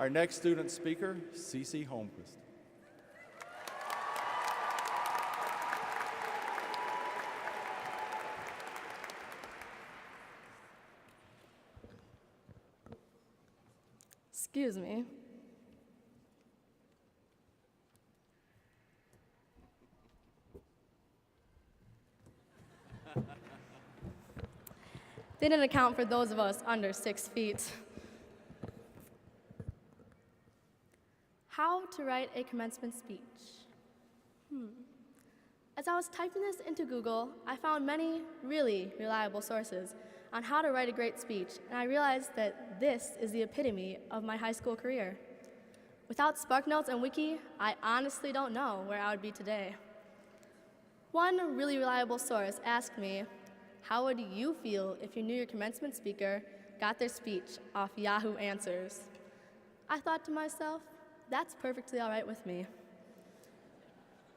Our next student speaker, Cici Holmquist. Excuse me. They didn't account for those of us under 6 feet. How to write a commencement speech. As I was typing this into Google, I found many really reliable sources on how to write a great speech, and I realized that this is the epitome of my high school career. Without SparkNotes and Wiki, I honestly don't know where I would be today. One really reliable source asked me, how would you feel if you knew your commencement speaker got their speech off Yahoo Answers? I thought to myself, that's perfectly all right with me.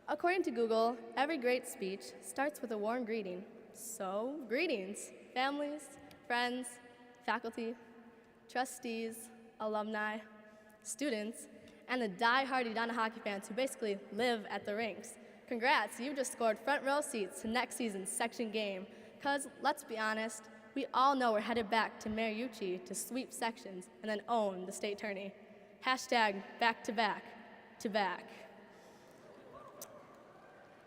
According to Google, every great speech starts with a warm greeting. So, greetings, families, friends, faculty, trustees, alumni, students, and the die-hard Edina hockey fans who basically live at the rinks. Congrats, you've just scored front row seats to next season's section game. Because, let's be honest, we all know we're headed back to Mariucci to sweep sections and then own the state tourney. Hashtag back to back to back.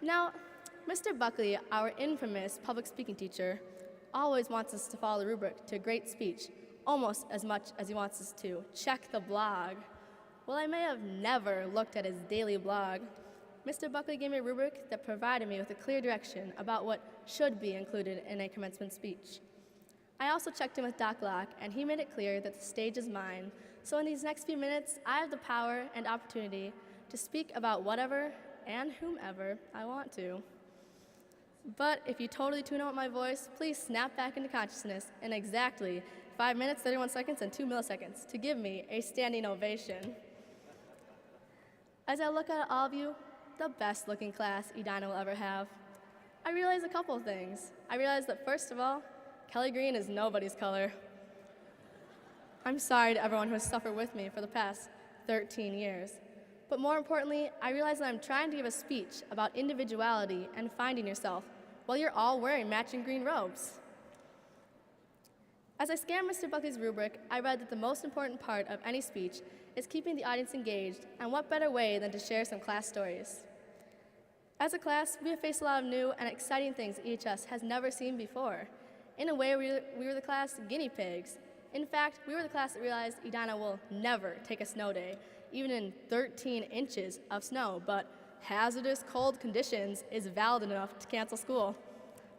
Now, Mr. Buckley, our infamous public speaking teacher, always wants us to follow the rubric to a great speech, almost as much as he wants us to check the blog. Well, I may have never looked at his daily blog. Mr. Buckley gave me a rubric that provided me with a clear direction about what should be included in a commencement speech. I also checked in with Doc Locke, and he made it clear that the stage is mine. So in these next few minutes, I have the power and opportunity to speak about whatever and whomever I want to. But if you totally tune out my voice, please snap back into consciousness in exactly 5 minutes, 31 seconds, and 2 milliseconds to give me a standing ovation. As I look at all of you, the best looking class Edina will ever have, I realize a couple of things. I realize that first of all, Kelly green is nobody's color. I'm sorry to everyone who has suffered with me for the past 13 years. But more importantly, I realize that I'm trying to give a speech about individuality and finding yourself while you're all wearing matching green robes. As I scanned Mr. Buckley's rubric, I read that the most important part of any speech is keeping the audience engaged, and what better way than to share some class stories. As a class, we have faced a lot of new and exciting things EHS has never seen before. In a way, we were the class guinea pigs. In fact, we were the class that realized Edina will never take a snow day, even in 13 inches of snow, but hazardous cold conditions is valid enough to cancel school.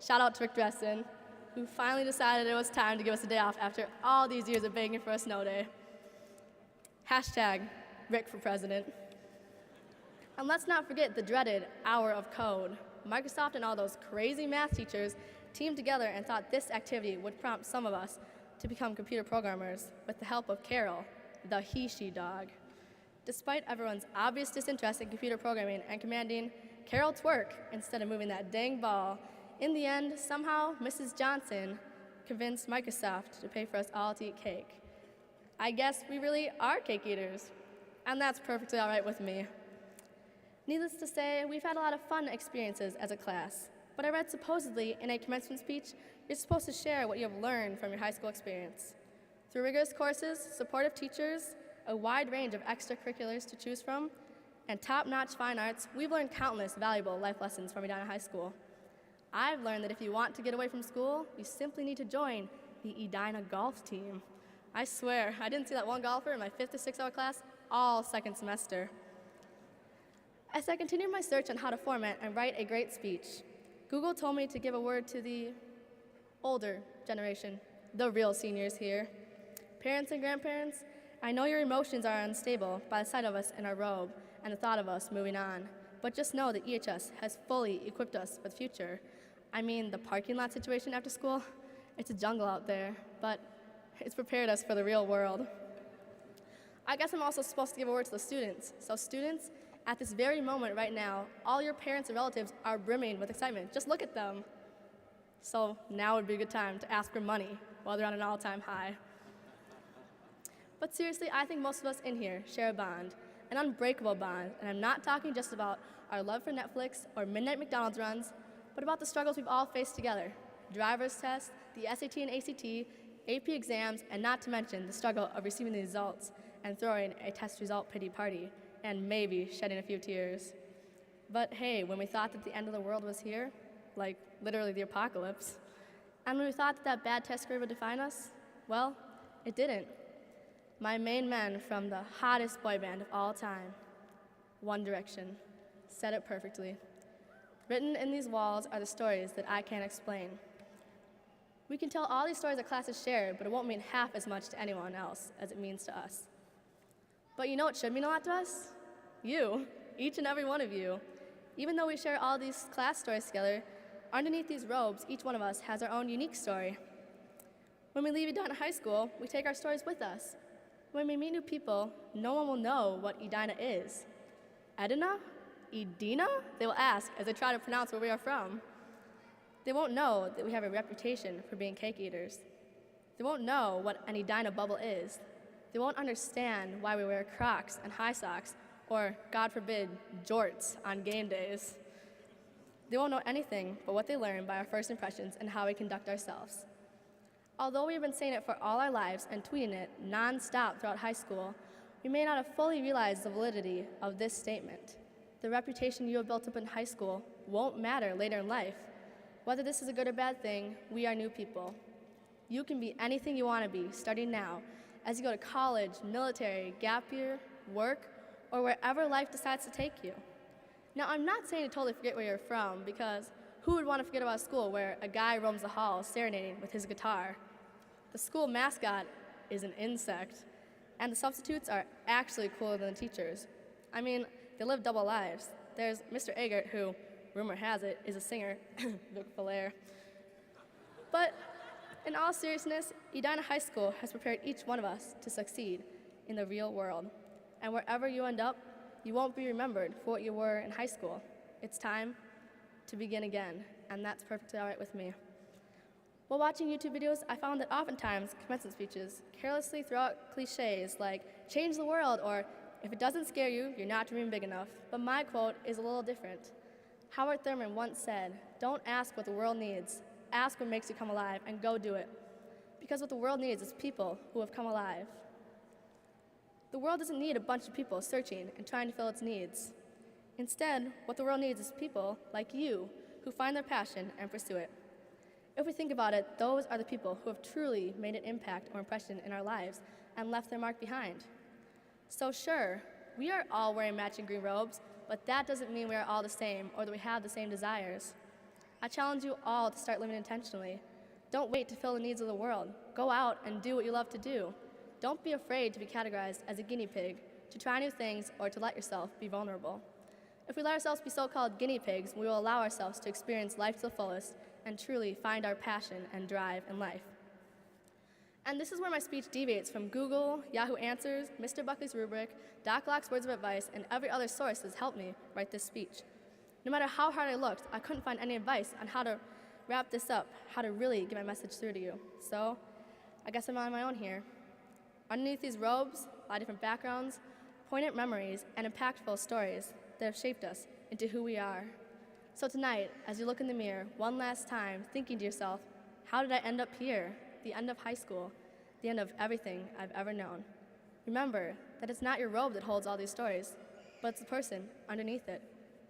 Shout out to Rick Dresden, who finally decided it was time to give us a day off after all these years of begging for a snow day. Hashtag Rick for president. And let's not forget the dreaded hour of code. Microsoft and all those crazy math teachers teamed together and thought this activity would prompt some of us to become computer programmers with the help of Carol, the he-she dog. Despite everyone's obvious disinterest in computer programming and commanding Carol twerk instead of moving that dang ball, in the end, somehow Mrs. Johnson convinced Microsoft to pay for us all to eat cake. I guess we really are cake eaters, and that's perfectly all right with me. Needless to say, we've had a lot of fun experiences as a class, but I read supposedly in a commencement speech, you're supposed to share what you have learned from your high school experience. Through rigorous courses, supportive teachers, a wide range of extracurriculars to choose from, and top-notch fine arts, we've learned countless valuable life lessons from Edina High School. I've learned that if you want to get away from school, you simply need to join the Edina golf team. I swear, I didn't see that one golfer in my 5th to 6th hour class all second semester. As I continued my search on how to format and write a great speech, Google told me to give a word to the older generation, the real seniors here. Parents and grandparents, I know your emotions are unstable by the sight of us in our robe and the thought of us moving on, but just know that EHS has fully equipped us for the future. I mean, the parking lot situation after school, it's a jungle out there, but it's prepared us for the real world. I guess I'm also supposed to give a word to the students. So students, at this very moment right now, all your parents and relatives are brimming with excitement. Just look at them. So now would be a good time to ask for money while they're on an all-time high. But seriously, I think most of us in here share a bond, an unbreakable bond, and I'm not talking just about our love for Netflix or midnight McDonald's runs, but about the struggles we've all faced together. Driver's tests, the SAT and ACT, AP exams, and not to mention the struggle of receiving the results and throwing a test result pity party, and maybe shedding a few tears. But hey, when we thought that the end of the world was here, like literally the apocalypse, and when we thought that that bad test grade would define us, well, it didn't. My main men from the hottest boy band of all time, One Direction, said it perfectly. Written in these walls are the stories that I can't explain. We can tell all these stories that classes share, but it won't mean half as much to anyone else as it means to us. But you know what should mean a lot to us? You, each and every one of you. Even though we share all these class stories together, underneath these robes, each one of us has our own unique story. When we leave Edina High School, we take our stories with us. When we meet new people, no one will know what Edina is. Edina? Edina? They will ask as they try to pronounce where we are from. They won't know that we have a reputation for being cake eaters. They won't know what an Edina bubble is. They won't understand why we wear Crocs and high socks, or, God forbid, jorts on game days. They won't know anything but what they learn by our first impressions and how we conduct ourselves. Although we have been saying it for all our lives and tweeting it non-stop throughout high school, we may not have fully realized the validity of this statement. The reputation you have built up in high school won't matter later in life. Whether this is a good or bad thing, we are new people. You can be anything you want to be starting now as you go to college, military, gap year, work, or wherever life decides to take you. Now, I'm not saying to totally forget where you're from, because who would want to forget about school where a guy roams the halls serenading with his guitar? The school mascot is an insect, and the substitutes are actually cooler than the teachers. I mean, they live double lives. There's Mr. Eggert, who, rumor has it, is a singer, Vic Falair. But in all seriousness, Edina High School has prepared each one of us to succeed in the real world. And wherever you end up, you won't be remembered for what you were in high school. It's time to begin again, and that's perfectly all right with me. While watching YouTube videos, I found that oftentimes commencement speeches carelessly throw out cliches like, change the world, or if it doesn't scare you, you're not dreaming big enough. But my quote is a little different. Howard Thurman once said, don't ask what the world needs, ask what makes you come alive, and go do it. Because what the world needs is people who have come alive. The world doesn't need a bunch of people searching and trying to fill its needs. Instead, what the world needs is people like you who find their passion and pursue it. If we think about it, those are the people who have truly made an impact or impression in our lives and left their mark behind. So sure, we are all wearing matching green robes, but that doesn't mean we are all the same or that we have the same desires. I challenge you all to start living intentionally. Don't wait to fill the needs of the world. Go out and do what you love to do. Don't be afraid to be categorized as a guinea pig, to try new things, or to let yourself be vulnerable. If we let ourselves be so-called guinea pigs, we will allow ourselves to experience life to the fullest and truly find our passion and drive in life. And this is where my speech deviates from Google, Yahoo Answers, Mr. Buckley's rubric, Doc Locke's words of advice, and every other source that's helped me write this speech. No matter how hard I looked, I couldn't find any advice on how to wrap this up, how to really get my message through to you. So, I guess I'm on my own here. Underneath these robes, a lot of different backgrounds, poignant memories, and impactful stories that have shaped us into who we are. So tonight, as you look in the mirror one last time, thinking to yourself, how did I end up here? The end of high school, the end of everything I've ever known. Remember that it's not your robe that holds all these stories, but it's the person underneath it.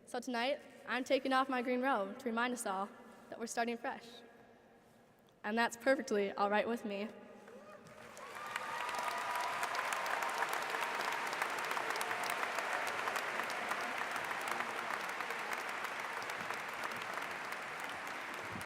So tonight, I'm taking off my green robe to remind us all that we're starting fresh. And that's perfectly all right with me.